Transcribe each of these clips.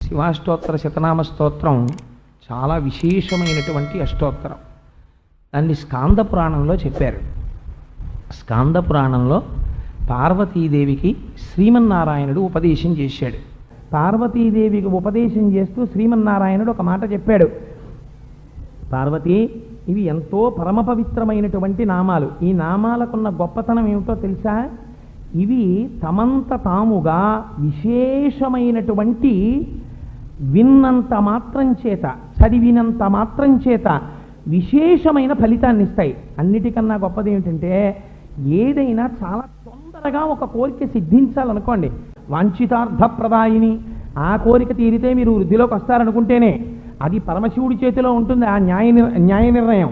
శివాష్టోత్తర శతనామ స్తోత్రం చాలా విశేషమైనటువంటి అష్టోత్తరం. దాన్ని స్కాంద పురాణంలో చెప్పారు. స్కాంద పురాణంలో పార్వతీదేవికి శ్రీమన్నారాయణుడు ఉపదేశం చేశాడు. పార్వతీదేవికి ఉపదేశం చేస్తూ శ్రీమన్నారాయణుడు ఒక మాట చెప్పాడు. పార్వతీ, ఇవి ఎంతో పరమ పవిత్రమైనటువంటి నామాలు. ఈ నామాలకున్న గొప్పతనం ఏమిటో తెలుసా? ఇవి తమంత తాముగా విశేషమైనటువంటి విన్నంత మాత్రం చేత, చదివినంత మాత్రం చేత విశేషమైన ఫలితాన్ని ఇస్తాయి. అన్నిటికన్నా గొప్పది ఏమిటంటే, ఏదైనా చాలా తొందరగా ఒక కోరిక సిద్ధించాలనుకోండి, వాంఛితార్థప్రదాయిని, ఆ కోరిక తీరితే మీరు వృద్ధిలోకి వస్తారనుకుంటేనే అది పరమశివుడి చేతిలో ఉంటుంది ఆ న్యాయ నిర్ణయం.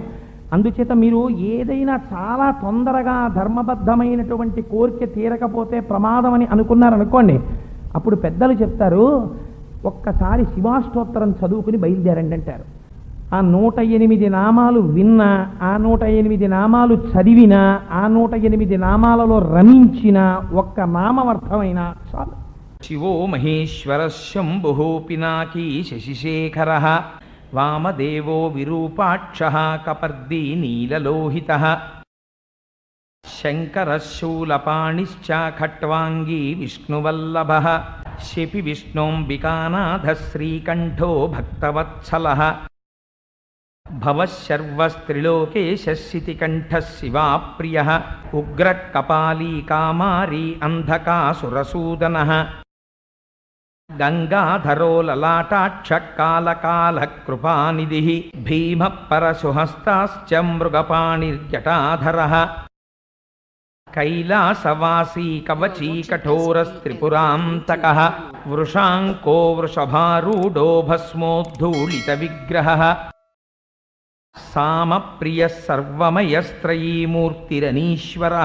అందుచేత మీరు ఏదైనా చాలా తొందరగా ధర్మబద్ధమైనటువంటి కోరిక తీరకపోతే ప్రమాదం అని అనుకున్నారనుకోండి, అప్పుడు పెద్దలు చెప్తారు, ఒక్కసారి శివాష్టోత్తరం చదువుకుని బయలుదేరండి అంటారు. ఆ 108 నామాలు విన్నా, ఆ 108 నామాలు చదివినా, ఆ 108 నామాలలో రమించిన ఒక్క నామమర్థమైన చాలు. శివో మహేశ్వర శంభు పినాకీ శశిశేఖర వామదేవో విరూపాక్ష కపర్దీ నీలలోహిత శంకర శూలపాణిశ్చ ఖట్వాంగీ విష్ణువల్లభ శిపి విష్ణోంబికానాథ శ్రీకంఠో భక్తవత్సల భవశర్వస్త్రిలోకేశితికంఠ శివాప్రియ ఉగ్ర కపాలీ కామారీ అంధకాసురసూదన గంగాధరో లలాటాక్ష కాళకాల కృపానిధి భీమ పరశుహస్తాశ్చ మృగపాణిర్జటాధర కైలాసవాసీ కవచీ కఠోరస్త్రిపురాంతక వృషాంకో వృషభారూఢో భస్మోద్ధూళిత విగ్రహ సామప్రియ సర్వమయస్త్రయీమూర్తిరనీశ్వర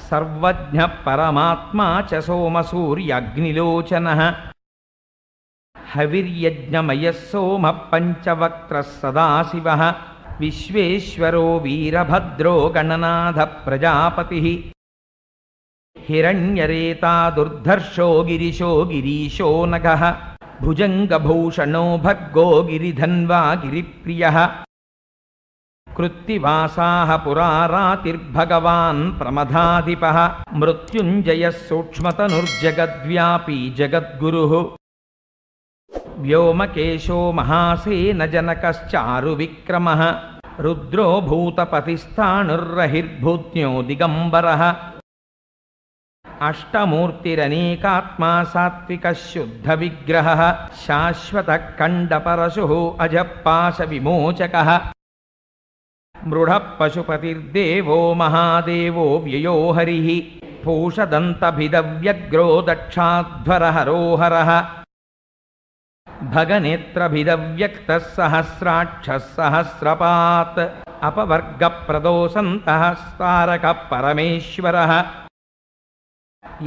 సర్వజ్ఞ పరమాత్మా చ సోమసూర్యాగ్నిలోచన హవిర్యజ్ఞమయ సోమ పంచవక్త్ర సదాశివ విశ్వేశ్వరో వీరభద్రో గణనాథ ప్రజాపతి హిరణ్యరేతా దుర్ధర్షో గిరిశో గిరీశో నగ భుజంగభూషణో భర్గో గిరిధన్వా గిరిప్రియ కృత్తివాసాః పురారాతిర్భగవాన్ ప్రమదాధిపః మృత్యుంజయః సూక్ష్మతనుర్జగద్వ్యాపీ జగద్గురుః వ్యోమకేశో మహాసేన జనకశ్చారు విక్రమః రుద్రో భూతపతిస్థాణుర్రహిర్భూత్న్యో దిగంబరః అష్టమూర్తిరనేకాత్మా సాత్వికः శుద్ధ విగ్రహः శాశ్వతః ఖండపరశుః అజపాశ విమోచకः మృఢ పశుపతిర్దేవో మహాదేవో వ్యయో హరిః పూషదంతభిదవ్యగ్రో దక్షాధ్వరహరోహరః భగనేత్రభిదవ్యక్తః సహస్రాక్షः సహస్రపాత్ అపవర్గప్రదోసంతః స్తారకః పరమేశ్వరः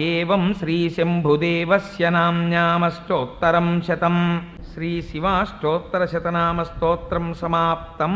ఏవం శ్రీశంభుదేవస్య నామ్నామష్టోత్తరం శతం. శ్రీ శివాష్టోత్తర శతనామ స్తోత్రం సమాప్తం.